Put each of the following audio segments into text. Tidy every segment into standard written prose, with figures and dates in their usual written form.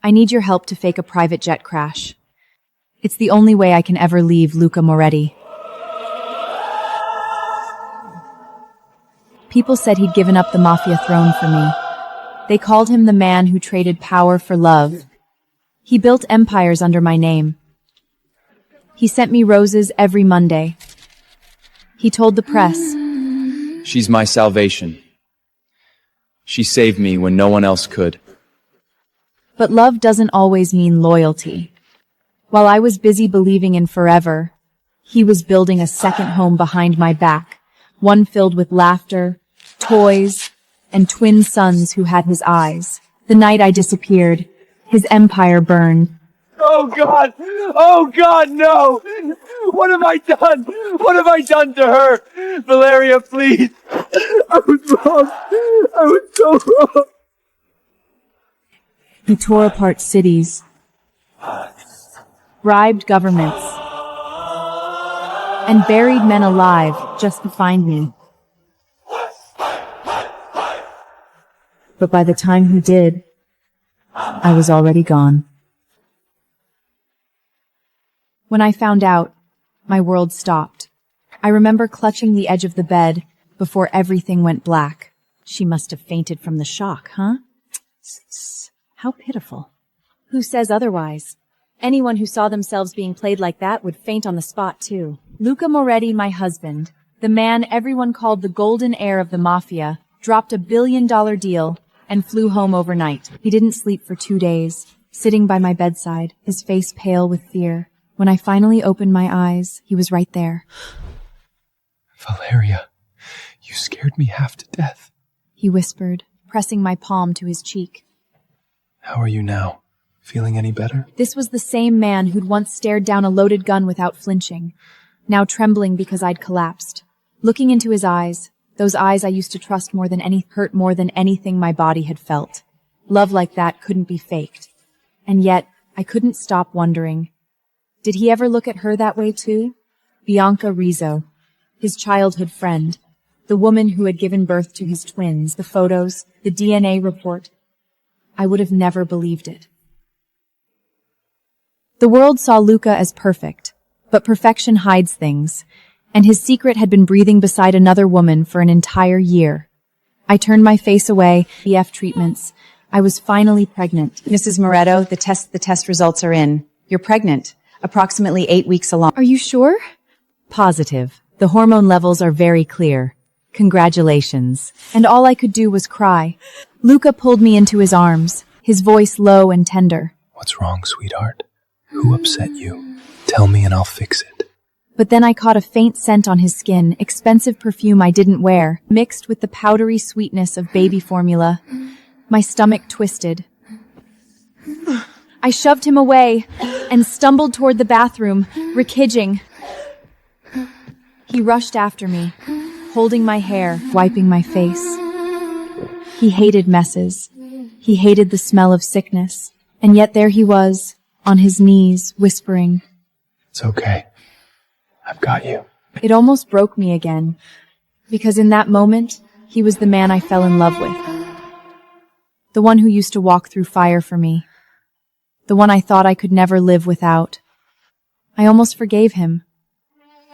I need your help to fake a private jet crash. It's the only way I can ever leave Luca Moretti. People said he'd given up the Mafia throne for me. They called him the man who traded power for love. He built empires under my name. He sent me roses every Monday. He told the press, "She's my salvation. She saved me when no one else could." But love doesn't always mean loyalty. While I was busy believing in forever, he was building a second home behind my back, one filled with laughter, toys, and twin sons who had his eyes. The night I disappeared, his empire burned. Oh God! Oh God, no! What have I done? What have I done to her? Valeria, please! I was wrong! I was so wrong! He tore apart cities, bribed governments, and buried men alive just to find me. But by the time he did, I was already gone. When I found out, my world stopped. I remember clutching the edge of the bed before everything went black. She must have fainted from the shock, huh? How pitiful. Who says otherwise? Anyone who saw themselves being played like that would faint on the spot, too. Luca Moretti, my husband, the man everyone called the golden heir of the Mafia, dropped a $1 billion deal and flew home overnight. He didn't sleep for 2 days, sitting by my bedside, his face pale with fear. When I finally opened my eyes, he was right there. "Valeria, you scared me half to death," he whispered, pressing my palm to his cheek. "How are you now? Feeling any better?" This was the same man who'd once stared down a loaded gun without flinching, now trembling because I'd collapsed. Looking into his eyes, those eyes I used to trust more than hurt more than anything my body had felt. Love like that couldn't be faked. And yet, I couldn't stop wondering, did he ever look at her that way too? Bianca Rizzo, his childhood friend, the woman who had given birth to his twins, the photos, the DNA report. I would have never believed it. The world saw Luca as perfect, but perfection hides things, and his secret had been breathing beside another woman for an entire year. I turned my face away, IVF treatments. I was finally pregnant. Mrs. Moretto, the test results are in. You're pregnant, approximately 8 weeks along. Are you sure? Positive. The hormone levels are very clear. Congratulations. And all I could do was cry. Luca pulled me into his arms, his voice low and tender. "What's wrong, sweetheart? Who upset you? Tell me and I'll fix it." But then I caught a faint scent on his skin, expensive perfume I didn't wear, mixed with the powdery sweetness of baby formula. My stomach twisted. I shoved him away and stumbled toward the bathroom, rickidging. He rushed after me, holding my hair, wiping my face. He hated messes. He hated the smell of sickness. And yet there he was, on his knees, whispering, "It's okay. I've got you." It almost broke me again, because in that moment, he was the man I fell in love with. The one who used to walk through fire for me. The one I thought I could never live without. I almost forgave him.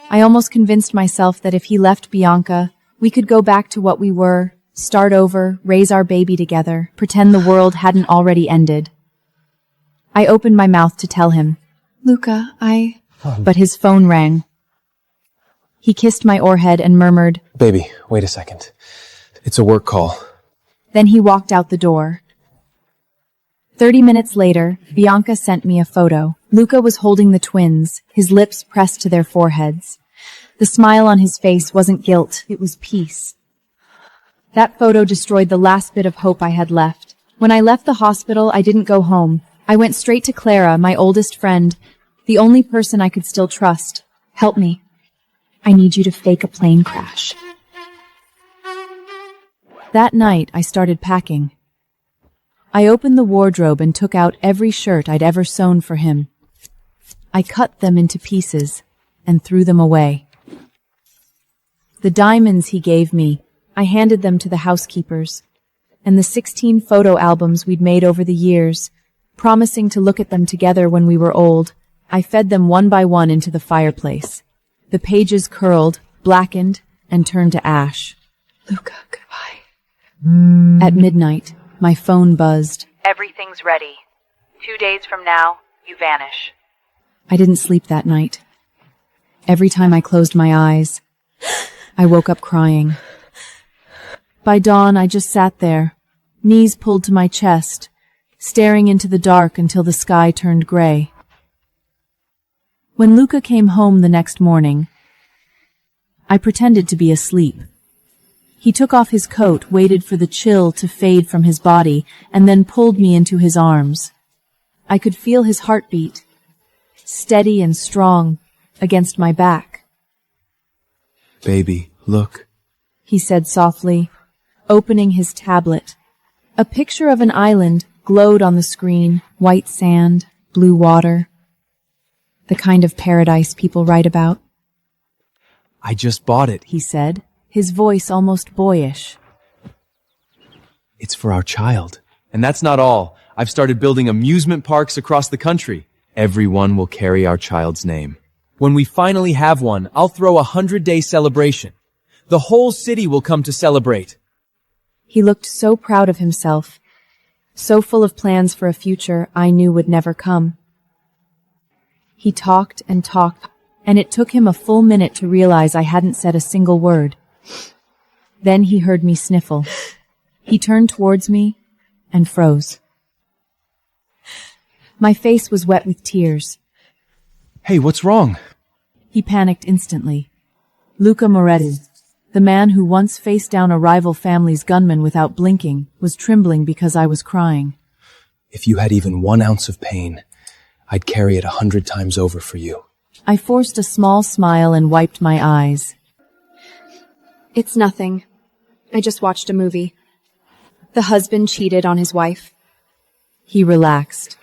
I almost convinced myself that if he left Bianca, we could go back to what we were, start over, raise our baby together, pretend the world hadn't already ended. I opened my mouth to tell him, "Luca, But his phone rang. He kissed my forehead and murmured, "Baby, wait a second. It's a work call." Then he walked out the door. 30 minutes later, Bianca sent me a photo. Luca was holding the twins, his lips pressed to their foreheads. The smile on his face wasn't guilt, it was peace. That photo destroyed the last bit of hope I had left. When I left the hospital, I didn't go home. I went straight to Clara, my oldest friend, the only person I could still trust. "Help me. I need you to fake a plane crash." That night, I started packing. I opened the wardrobe and took out every shirt I'd ever sewn for him. I cut them into pieces, and threw them away. The diamonds he gave me, I handed them to the housekeepers, and the 16 photo albums we'd made over the years, promising to look at them together when we were old, I fed them one by one into the fireplace. The pages curled, blackened, and turned to ash. Luca, goodbye. At midnight, my phone buzzed. Everything's ready. 2 days from now, you vanish. I didn't sleep that night. Every time I closed my eyes, I woke up crying. By dawn, I just sat there, knees pulled to my chest, staring into the dark until the sky turned gray. When Luca came home the next morning, I pretended to be asleep. He took off his coat, waited for the chill to fade from his body, and then pulled me into his arms. I could feel his heartbeat, steady and strong, against my back. Baby, look. He said softly, opening his tablet. A picture of an island glowed on the screen, white sand, blue water. The kind of paradise people write about. I just bought it. He said, his voice almost boyish. It's for our child. And that's not all. I've started building amusement parks across the country. Everyone will carry our child's name. When we finally have one, I'll throw a 100-day celebration. The whole city will come to celebrate. He looked so proud of himself, so full of plans for a future I knew would never come. He talked and talked, and it took him a full minute to realize I hadn't said a single word. Then he heard me sniffle. He turned towards me and froze. My face was wet with tears. Hey, what's wrong? He panicked instantly. Luca Moretti, the man who once faced down a rival family's gunman without blinking, was trembling because I was crying. If you had even 1 ounce of pain, I'd carry it 100 times over for you. I forced a small smile and wiped my eyes. It's nothing. I just watched a movie. The husband cheated on his wife. He relaxed,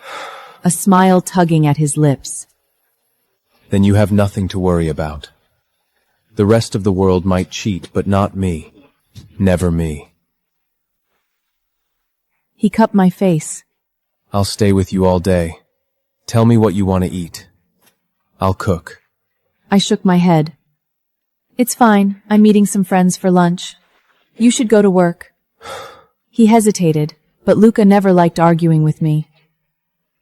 a smile tugging at his lips. Then you have nothing to worry about. The rest of the world might cheat, but not me. Never me. He cupped my face. I'll stay with you all day. Tell me what you want to eat. I'll cook. I shook my head. It's fine. I'm meeting some friends for lunch. You should go to work. He hesitated, but Luca never liked arguing with me.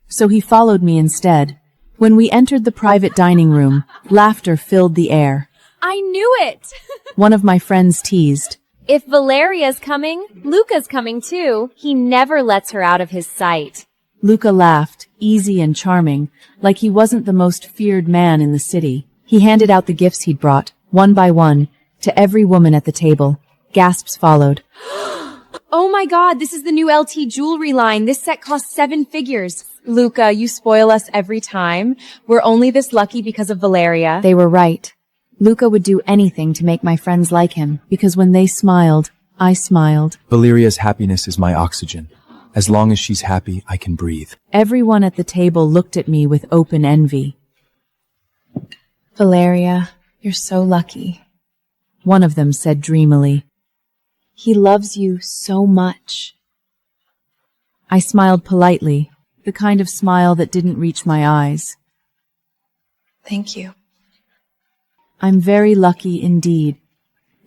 So he followed me instead. When we entered the private dining room, laughter filled the air. I knew it! One of my friends teased. If Valeria's coming, Luca's coming too. He never lets her out of his sight. Luca laughed, easy and charming, like he wasn't the most feared man in the city. He handed out the gifts he'd brought, one by one, to every woman at the table. Gasps followed. Oh my god, this is the new LT jewelry line. This set costs 7 figures. Luca, you spoil us every time. We're only this lucky because of Valeria. They were right. Luca would do anything to make my friends like him, because when they smiled, I smiled. Valeria's happiness is my oxygen. As long as she's happy, I can breathe. Everyone at the table looked at me with open envy. Valeria, you're so lucky. One of them said dreamily. He loves you so much. I smiled politely, the kind of smile that didn't reach my eyes. Thank you. I'm very lucky indeed.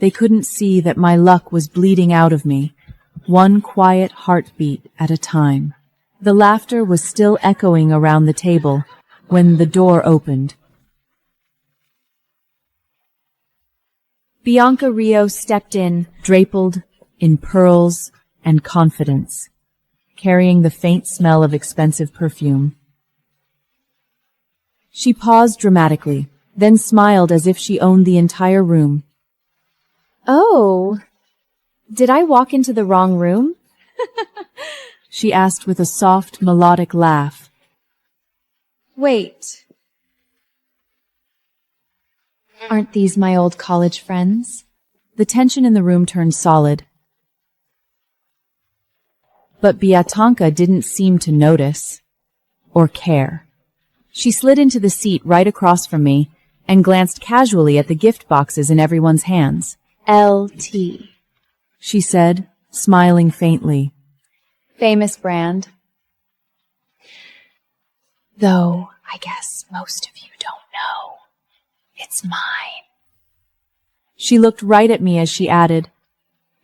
They couldn't see that my luck was bleeding out of me, one quiet heartbeat at a time. The laughter was still echoing around the table when the door opened. Bianca Rio stepped in, draped in pearls and confidence, carrying the faint smell of expensive perfume. She paused dramatically, then smiled as if she owned the entire room. Oh, did I walk into the wrong room? She asked with a soft, melodic laugh. Wait. Aren't these my old college friends? The tension in the room turned solid. But Biatanka didn't seem to notice or care. She slid into the seat right across from me and glanced casually at the gift boxes in everyone's hands. LT. She said, smiling faintly. Famous brand. Though, I guess most of you don't know. It's mine. She looked right at me as she added,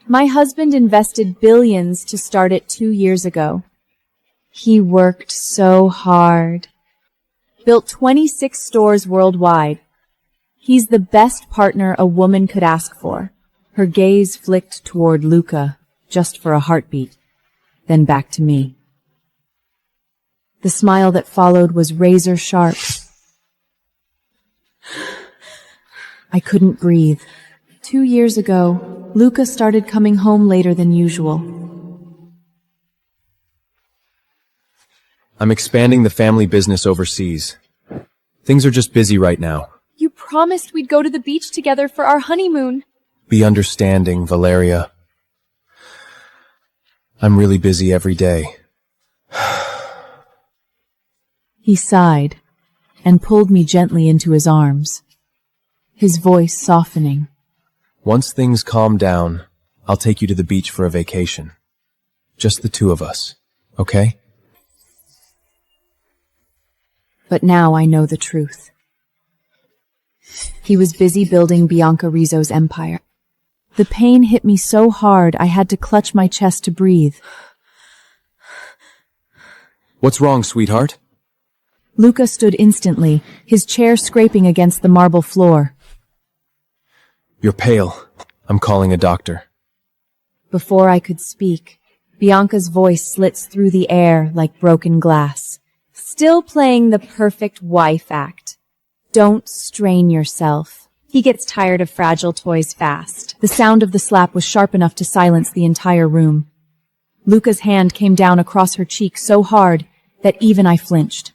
"My husband invested billions to start it 2 years ago. He worked so hard. Built 26 stores worldwide. He's the best partner a woman could ask for." Her gaze flicked toward Luca, just for a heartbeat, then back to me. The smile that followed was razor sharp. I couldn't breathe. 2 years ago, Luca started coming home later than usual. I'm expanding the family business overseas. Things are just busy right now. You promised we'd go to the beach together for our honeymoon. Be understanding, Valeria. I'm really busy every day. He sighed and pulled me gently into his arms, his voice softening. Once things calm down, I'll take you to the beach for a vacation. Just the two of us, okay? But now I know the truth. He was busy building Bianca Rizzo's empire. The pain hit me so hard I had to clutch my chest to breathe. What's wrong, sweetheart? Luca stood instantly, his chair scraping against the marble floor. You're pale. I'm calling a doctor. Before I could speak, Bianca's voice slits through the air like broken glass. Still playing the perfect wife act. Don't strain yourself. He gets tired of fragile toys fast. The sound of the slap was sharp enough to silence the entire room. Luca's hand came down across her cheek so hard that even I flinched.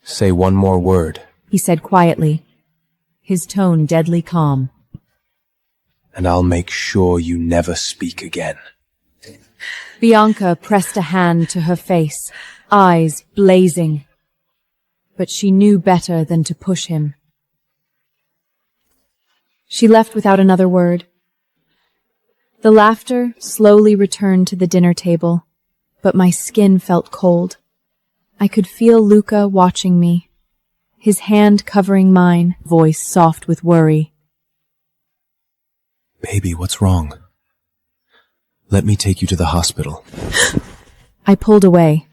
Say one more word. He said quietly, his tone deadly calm. And I'll make sure you never speak again. Bianca pressed a hand to her face, eyes blazing. But she knew better than to push him. She left without another word. The laughter slowly returned to the dinner table, but my skin felt cold. I could feel Luca watching me, his hand covering mine, voice soft with worry. Baby, what's wrong? Let me take you to the hospital. I pulled away.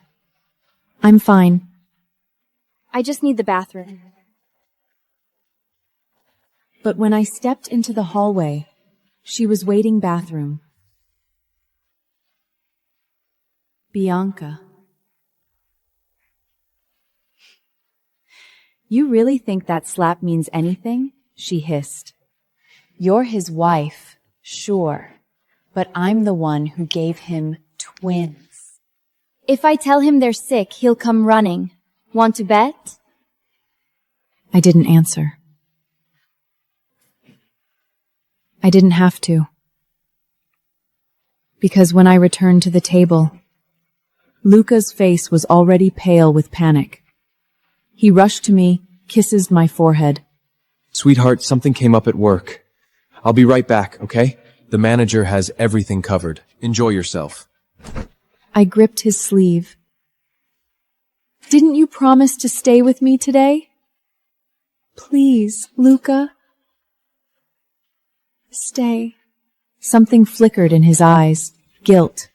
I'm fine. I just need the bathroom. But when I stepped into the hallway, she was waiting bathroom. Bianca. You really think that slap means anything? She hissed. You're his wife, sure, but I'm the one who gave him twins. If I tell him they're sick, he'll come running. Want to bet? I didn't answer. I didn't have to. Because when I returned to the table, Luca's face was already pale with panic. He rushed to me, kisses my forehead. Sweetheart, something came up at work. I'll be right back, okay? The manager has everything covered. Enjoy yourself. I gripped his sleeve. Didn't you promise to stay with me today? Please, Luca. Stay. Something flickered in his eyes. Guilt.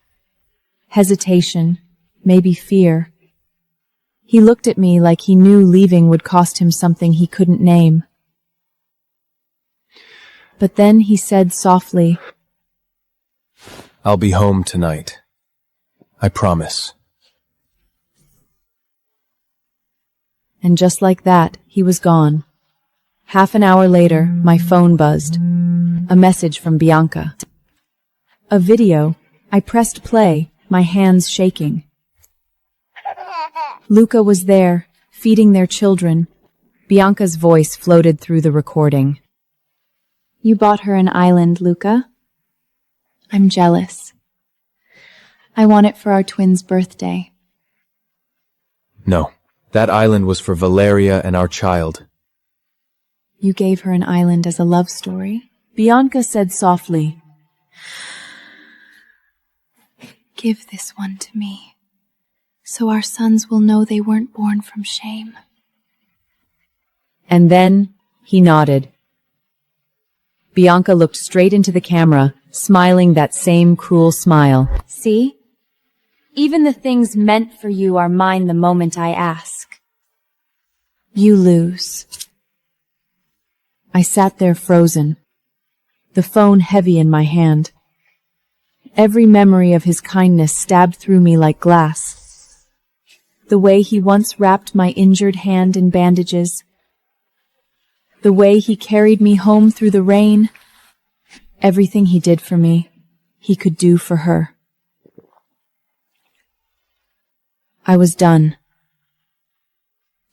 Hesitation. Maybe fear. He looked at me like he knew leaving would cost him something he couldn't name. But then he said softly, I'll be home tonight. I promise. And just like that, he was gone. Half an hour later, my phone buzzed. A message from Bianca. A video. I pressed play, my hands shaking. Luca was there, feeding their children. Bianca's voice floated through the recording. You bought her an island, Luca. I'm jealous. I want it for our twins' birthday. No, that island was for Valeria and our child. You gave her an island as a love story. Bianca said softly. Give this one to me, so our sons will know they weren't born from shame. And then he nodded. Bianca looked straight into the camera, smiling that same cruel smile. See? Even the things meant for you are mine the moment I ask. You lose. I sat there frozen, the phone heavy in my hand. Every memory of his kindness stabbed through me like glass. The way he once wrapped my injured hand in bandages. The way he carried me home through the rain. Everything he did for me, he could do for her. I was done.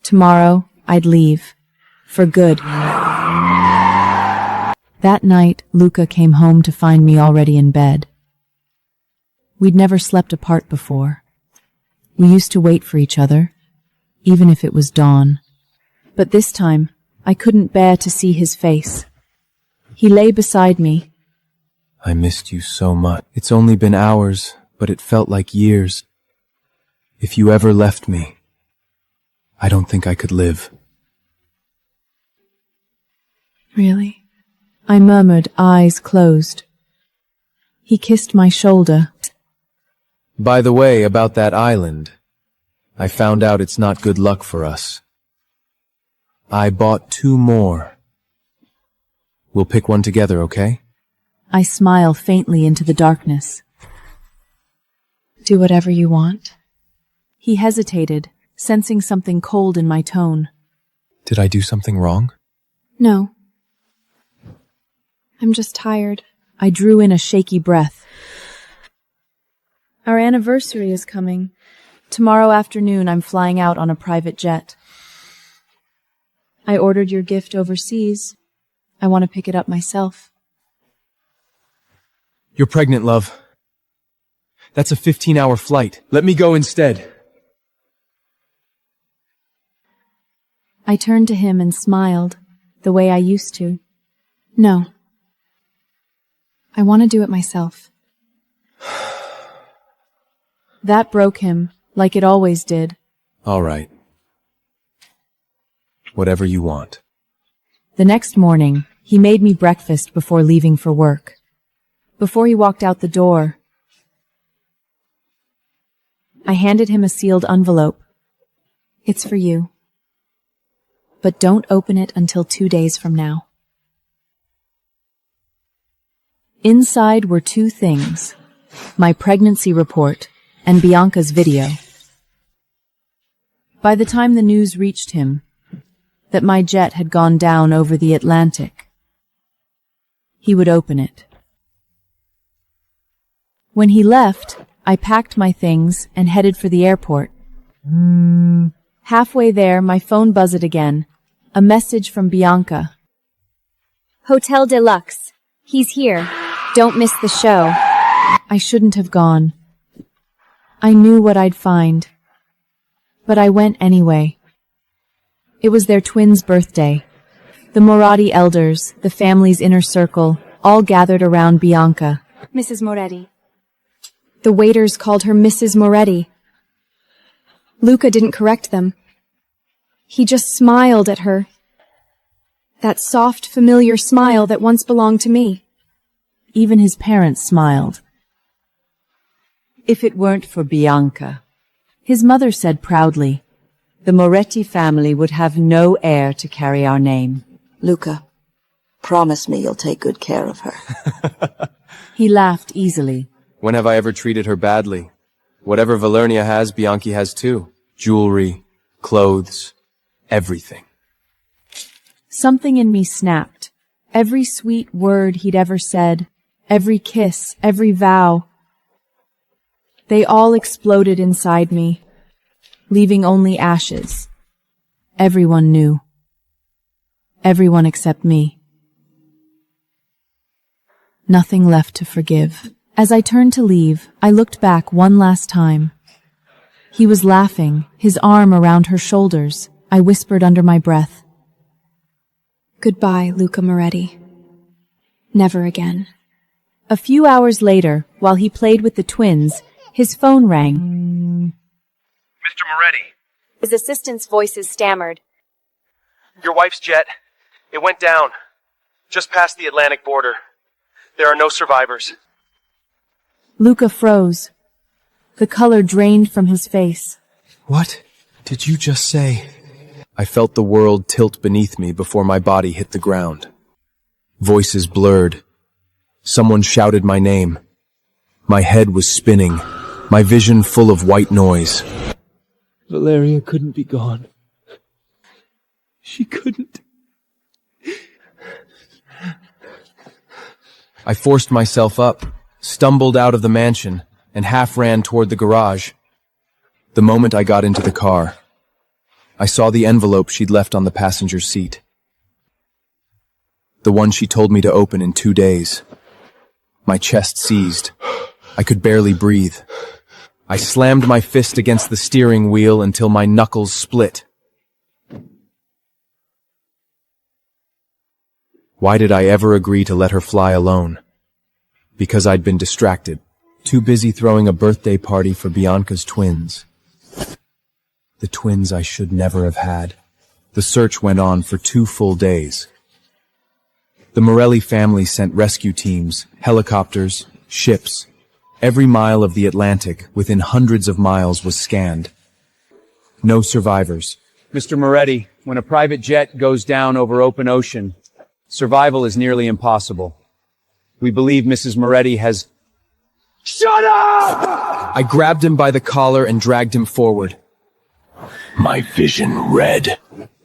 Tomorrow, I'd leave. For good. That night, Luca came home to find me already in bed. We'd never slept apart before. We used to wait for each other, even if it was dawn. But this time, I couldn't bear to see his face. He lay beside me. I missed you so much. It's only been hours, but it felt like years. If you ever left me, I don't think I could live. Really? I murmured, eyes closed. He kissed my shoulder. By the way, about that island, I found out it's not good luck for us. I bought 2 more. We'll pick one together, okay? I smile faintly into the darkness. Do whatever you want. He hesitated, sensing something cold in my tone. Did I do something wrong? No. I'm just tired. I drew in a shaky breath. Our anniversary is coming. Tomorrow afternoon, I'm flying out on a private jet. I ordered your gift overseas. I want to pick it up myself. You're pregnant, love. That's a 15-hour flight. Let me go instead. I turned to him and smiled, the way I used to. No. I want to do it myself. That broke him, like it always did. All right. Whatever you want. The next morning, he made me breakfast before leaving for work. Before he walked out the door, I handed him a sealed envelope. It's for you. But don't open it until 2 days from now. Inside were 2 things: my pregnancy report and Bianca's video. By the time the news reached him that my jet had gone down over the Atlantic, he would open it. When he left, I packed my things and headed for the airport. Halfway there, my phone buzzed again. A message from Bianca. Hotel Deluxe. He's here. Don't miss the show. I shouldn't have gone. I knew what I'd find. But I went anyway. It was their twins' birthday. The Moretti elders, the family's inner circle, all gathered around Bianca. Mrs. Moretti. The waiters called her Mrs. Moretti. Luca didn't correct them. He just smiled at her. That soft, familiar smile that once belonged to me. Even his parents smiled. If it weren't for Bianca, His mother said proudly, the Moretti family would have no heir to carry our name. Luca, promise me you'll take good care of her. He laughed easily. When have I ever treated her badly? Whatever Valernia has, Bianchi has too. Jewelry, clothes, everything. Something in me snapped. Every sweet word he'd ever said, every kiss, every vow, they all exploded inside me, leaving only ashes. Everyone knew. Everyone except me. Nothing left to forgive. As I turned to leave, I looked back one last time. He was laughing, his arm around her shoulders. I whispered under my breath, Goodbye, Luca Moretti. Never again. A few hours later, while he played with the twins, his phone rang. Mr. Moretti. His assistant's voices stammered. Your wife's jet. It went down. Just past the Atlantic border. There are no survivors. Luca froze. The color drained from his face. What did you just say? I felt the world tilt beneath me before my body hit the ground. Voices blurred. Someone shouted my name. My head was spinning, my vision full of white noise. Valeria couldn't be gone. She couldn't. I forced myself up, stumbled out of the mansion, and half ran toward the garage. The moment I got into the car, I saw the envelope she'd left on the passenger seat. The one she told me to open in 2 days. My chest seized. I could barely breathe. I slammed my fist against the steering wheel until my knuckles split. Why did I ever agree to let her fly alone? Because I'd been distracted, too busy throwing a birthday party for Bianca's twins. The twins I should never have had. The search went on for 2 full days. The Morelli family sent rescue teams, helicopters, ships. Every mile of the Atlantic, within hundreds of miles, was scanned. No survivors. Mr. Moretti, when a private jet goes down over open ocean, survival is nearly impossible. We believe Mrs. Moretti has... Shut up! I grabbed him by the collar and dragged him forward. My vision red.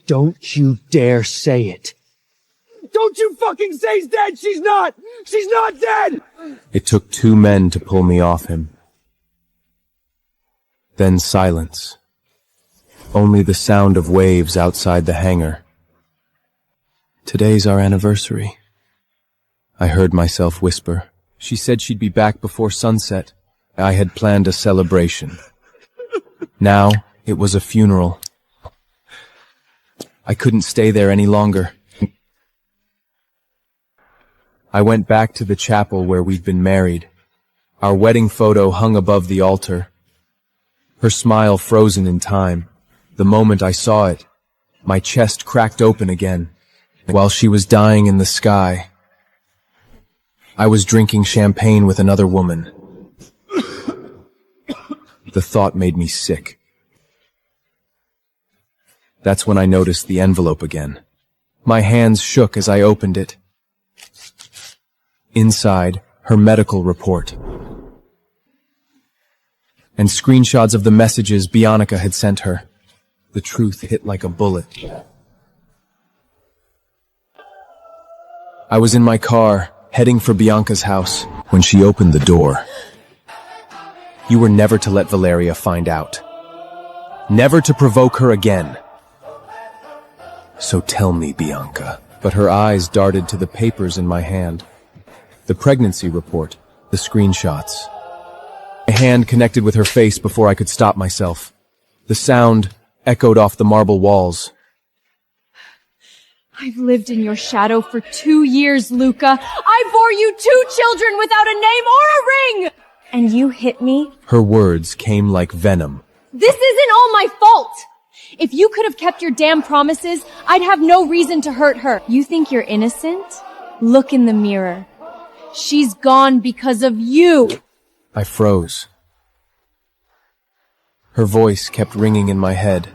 Don't you dare say it. Don't you fucking say he's dead! She's not! She's not dead! It took 2 men to pull me off him. Then silence. Only the sound of waves outside the hangar. Today's our anniversary. I heard myself whisper. She said she'd be back before sunset. I had planned a celebration. Now, it was a funeral. I couldn't stay there any longer. I went back to the chapel where we'd been married. Our wedding photo hung above the altar. Her smile frozen in time. The moment I saw it, my chest cracked open again. While she was dying in the sky, I was drinking champagne with another woman. The thought made me sick. That's when I noticed the envelope again. My hands shook as I opened it. Inside, her medical report. And screenshots of the messages Bianca had sent her. The truth hit like a bullet. I was in my car, heading for Bianca's house, when she opened the door. You were never to let Valeria find out. Never to provoke her again. So tell me, Bianca. But her eyes darted to the papers in my hand. The pregnancy report, the screenshots. My hand connected with her face before I could stop myself. The sound echoed off the marble walls. I've lived in your shadow for 2 years, Luca. I bore you 2 children without a name or a ring! And you hit me? Her words came like venom. This isn't all my fault! If you could have kept your damn promises, I'd have no reason to hurt her. You think you're innocent? Look in the mirror. She's gone because of you! I froze. Her voice kept ringing in my head.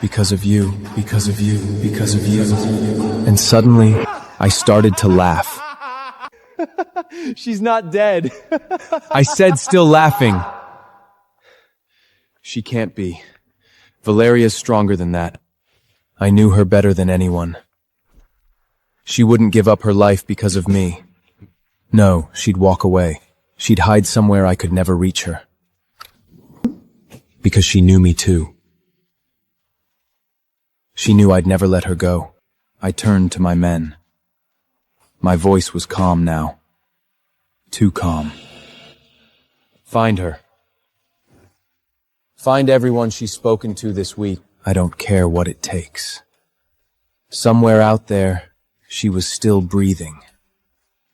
Because of you, because of you, because of you. And suddenly, I started to laugh. She's not dead. I said, still laughing. She can't be. Valeria's stronger than that. I knew her better than anyone. She wouldn't give up her life because of me. No, she'd walk away. She'd hide somewhere I could never reach her. Because she knew me too. She knew I'd never let her go. I turned to my men. My voice was calm now. Too calm. Find her. Find everyone she's spoken to this week. I don't care what it takes. Somewhere out there, she was still breathing,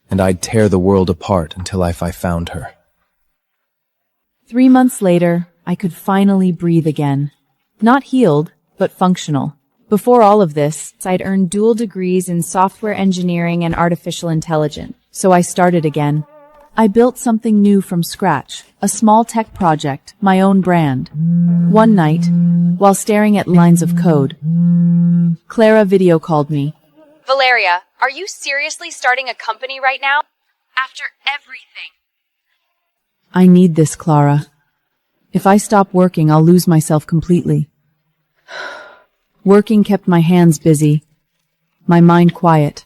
and I'd tear the world apart until I found her. 3 months later, I could finally breathe again. Not healed, but functional. Before all of this, I'd earned dual degrees in software engineering and artificial intelligence, so I started again. I built something new from scratch, a small tech project, my own brand. One night, while staring at lines of code, Clara video called me. Valeria, are you seriously starting a company right now? After everything. I need this, Clara. If I stop working, I'll lose myself completely. Working kept my hands busy, my mind quiet.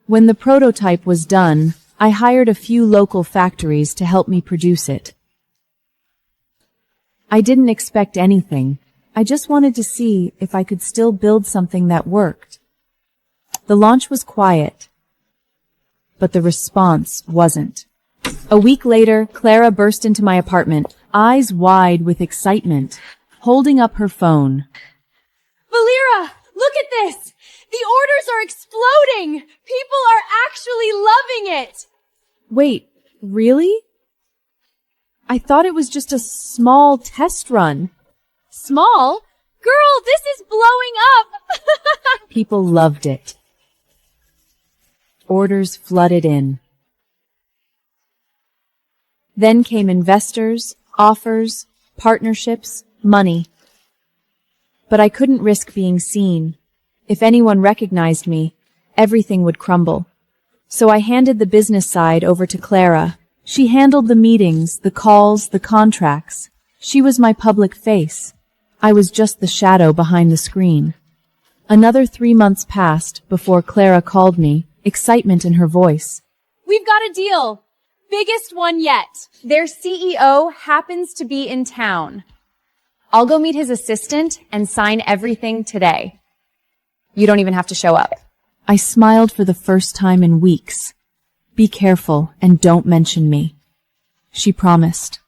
When the prototype was done, I hired a few local factories to help me produce it. I didn't expect anything. I just wanted to see if I could still build something that worked. The launch was quiet, but the response wasn't. A week later, Clara burst into my apartment, eyes wide with excitement, holding up her phone. Valeria, look at this! The orders are exploding! People are actually loving it! Wait, really? I thought it was just a small test run. Small? Girl, this is blowing up! People loved it. Orders flooded in. Then came investors, offers, partnerships, money. But I couldn't risk being seen. If anyone recognized me, everything would crumble. So I handed the business side over to Clara. She handled the meetings, the calls, the contracts. She was my public face. I was just the shadow behind the screen. Another 3 months passed before Clara called me, excitement in her voice. We've got a deal! Biggest one yet. Their CEO happens to be in town. I'll go meet his assistant and sign everything today. You don't even have to show up. I smiled for the first time in weeks. Be careful and don't mention me. She promised.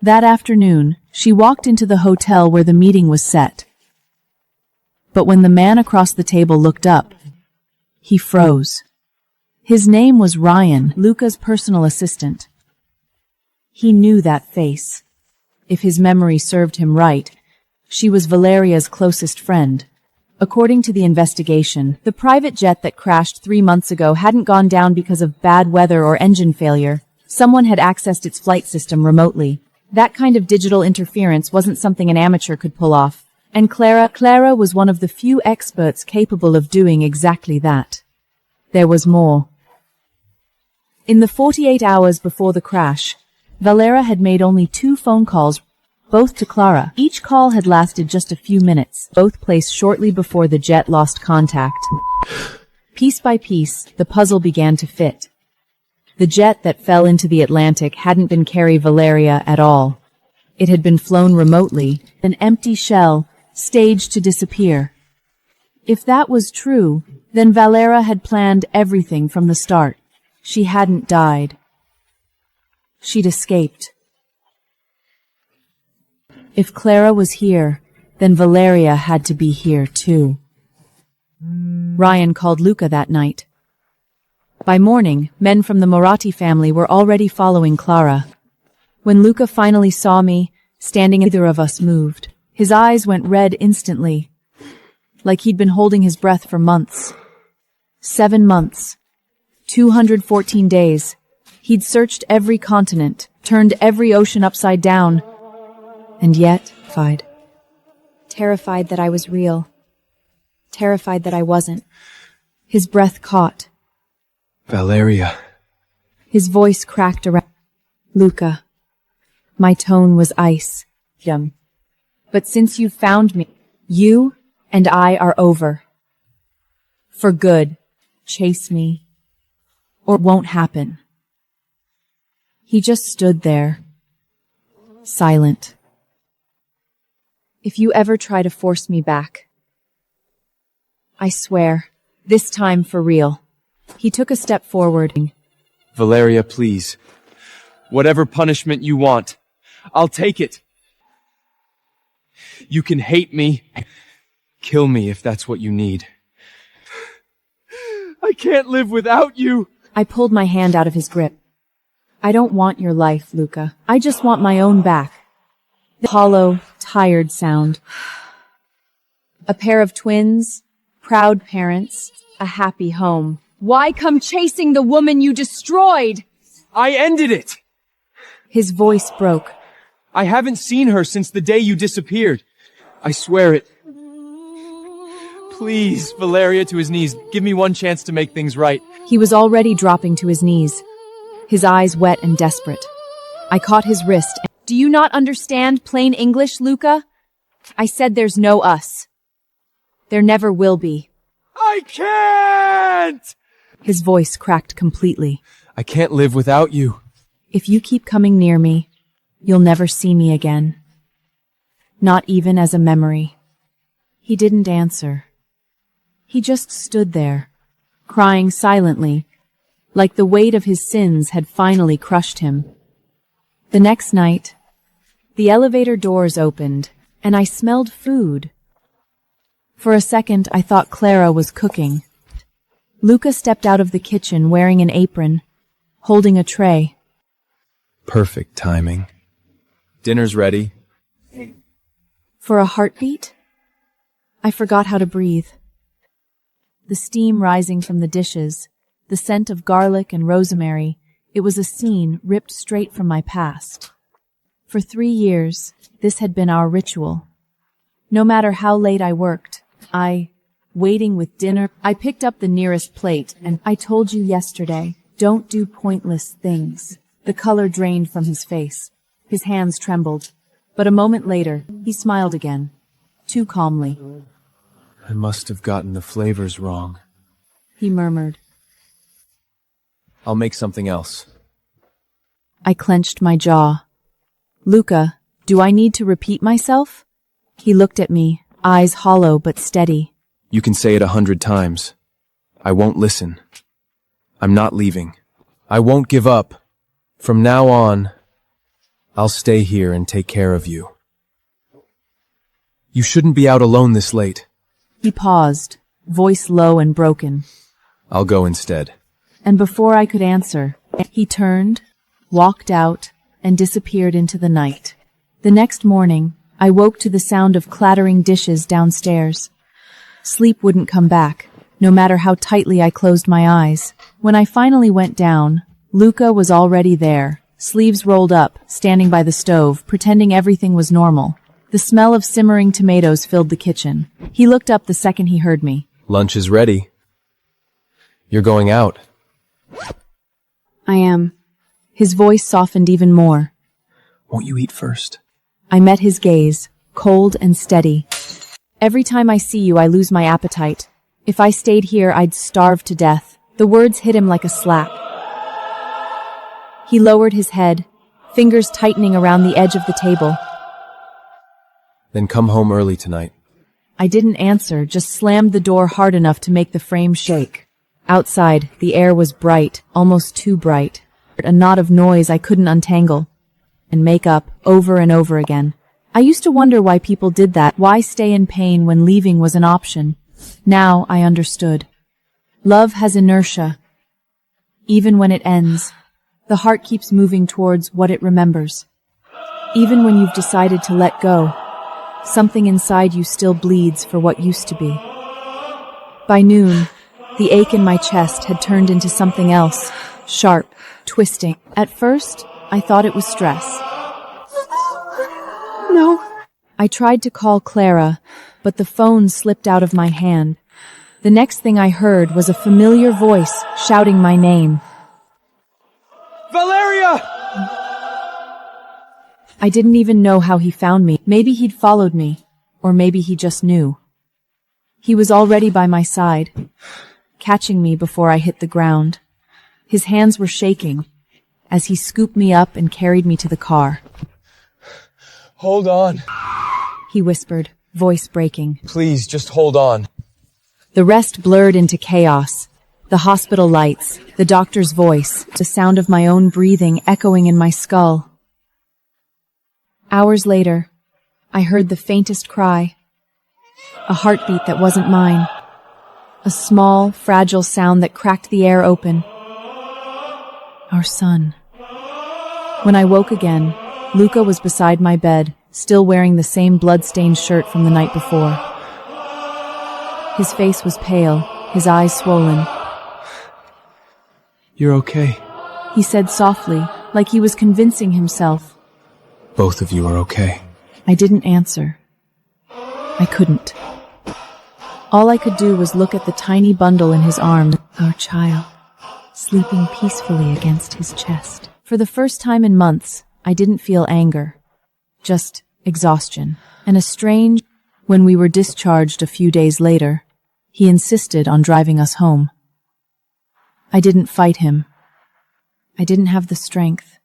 That afternoon, she walked into the hotel where the meeting was set. But when the man across the table looked up, he froze. His name was Ryan, Luca's personal assistant. He knew that face. If his memory served him right, she was Valeria's closest friend. According to the investigation, the private jet that crashed 3 months ago hadn't gone down because of bad weather or engine failure. Someone had accessed its flight system remotely. That kind of digital interference wasn't something an amateur could pull off. And Clara was one of the few experts capable of doing exactly that. There was more. In the 48 hours before the crash, Valeria had made only 2 phone calls, both to Clara. Each call had lasted just a few minutes, both placed shortly before the jet lost contact. Piece by piece, the puzzle began to fit. The jet that fell into the Atlantic hadn't been carrying Valeria at all. It had been flown remotely, an empty shell, staged to disappear. If that was true, then Valeria had planned everything from the start. She hadn't died. She'd escaped. If Clara was here, then Valeria had to be here too. Ryan called Luca that night. By morning, men from the Marathi family were already following Clara. When Luca finally saw me, standing, neither of us moved. His eyes went red instantly, like he'd been holding his breath for months. 7 months. 214 days. He'd searched every continent, turned every ocean upside down, and yet, Terrified that I was real. Terrified that I wasn't. His breath caught. Valeria. His voice cracked around. Luca. My tone was ice. But since you found me, you and I are over. For good. Chase me. Or it won't happen. He just stood there. Silent. If you ever try to force me back, I swear, this time for real. He took a step forward. Valeria, please. Whatever punishment you want, I'll take it. You can hate me, Kill me if that's what you need. I can't live without you! I pulled my hand out of his grip. I don't want your life, Luca. I just want my own back. The hollow, tired sound. A pair of twins, proud parents, a happy home. Why come chasing the woman you destroyed? I ended it! His voice broke. I haven't seen her since the day you disappeared. I swear it. Please, Valeria, to his knees. Give me one chance to make things right. He was already dropping to his knees, his eyes wet and desperate. I caught his wrist. Do you not understand plain English, Luca? I said there's no us. There never will be. I can't! His voice cracked completely. I can't live without you. If you keep coming near me, you'll never see me again. Not even as a memory. He didn't answer. He just stood there, crying silently, like the weight of his sins had finally crushed him. The next night, the elevator doors opened, and I smelled food. For a second, I thought Clara was cooking. Luca stepped out of the kitchen wearing an apron, holding a tray. Perfect timing. Dinner's ready. For a heartbeat, I forgot how to breathe. The steam rising from the dishes, the scent of garlic and rosemary, it was a scene ripped straight from my past. For 3 years, this had been our ritual. No matter how late I worked, waiting with dinner, I picked up the nearest plate and I told you yesterday, don't do pointless things. The color drained from his face. His hands trembled. But a moment later, he smiled again, too calmly. I must have gotten the flavors wrong. He murmured. I'll make something else. I clenched my jaw. Luca, do I need to repeat myself? He looked at me, eyes hollow but steady. You can say it 100 times. I won't listen. I'm not leaving. I won't give up. From now on, I'll stay here and take care of you. You shouldn't be out alone this late. He paused, voice low and broken. I'll go instead. And before I could answer, he turned, walked out, and disappeared into the night. The next morning, I woke to the sound of clattering dishes downstairs. Sleep wouldn't come back, no matter how tightly I closed my eyes. When I finally went down, Luca was already there, sleeves rolled up, standing by the stove, pretending everything was normal. The smell of simmering tomatoes filled the kitchen. He looked up the second he heard me. Lunch is ready. You're going out. I am. His voice softened even more. Won't you eat first? I met his gaze, cold and steady. Every time I see you, I lose my appetite. If I stayed here, I'd starve to death. The words hit him like a slap. He lowered his head, fingers tightening around the edge of the table. Then come home early tonight. I didn't answer, just slammed the door hard enough to make the frame shake. Outside, the air was bright, almost too bright. A knot of noise I couldn't untangle. And make up, over and over again. I used to wonder why people did that, why stay in pain when leaving was an option. Now I understood. Love has inertia. Even when it ends, the heart keeps moving towards what it remembers. Even when you've decided to let go, something inside you still bleeds for what used to be. By noon, the ache in my chest had turned into something else, sharp, twisting. At first, I thought it was stress. No. I tried to call Clara, but the phone slipped out of my hand. The next thing I heard was a familiar voice shouting my name. Valeria! I didn't even know how he found me. Maybe he'd followed me, or maybe he just knew. He was already by my side, catching me before I hit the ground. His hands were shaking as he scooped me up and carried me to the car. Hold on. He whispered, voice breaking. Please, just hold on. The rest blurred into chaos. The hospital lights, the doctor's voice, the sound of my own breathing echoing in my skull. Hours later, I heard the faintest cry. a heartbeat that wasn't mine, a small, fragile sound that cracked the air open. Our son. When I woke again, Luca was beside my bed, still wearing the same blood-stained shirt from the night before. His face was pale, his eyes swollen. You're okay. He said softly, like he was convincing himself. Both of you are okay. I didn't answer. I couldn't. All I could do was look at the tiny bundle in his arms, our child, sleeping peacefully against his chest. For the first time in months, I didn't feel anger, just exhaustion, and a strange... When we were discharged a few days later, he insisted on driving us home. I didn't fight him. I didn't have the strength.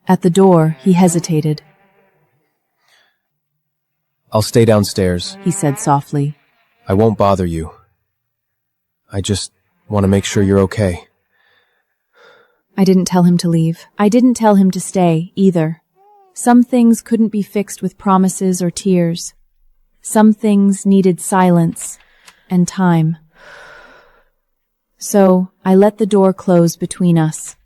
At the door, he hesitated. I'll stay downstairs, He said softly. I won't bother you. I just want to make sure you're okay. I didn't tell him to leave. I didn't tell him to stay, either. Some things couldn't be fixed with promises or tears. Some things needed silence and time. So, I let the door close between us.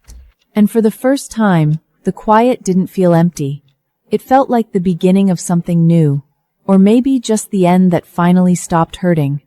And for the first time, the quiet didn't feel empty. It felt like the beginning of something new, or maybe just the end that finally stopped hurting.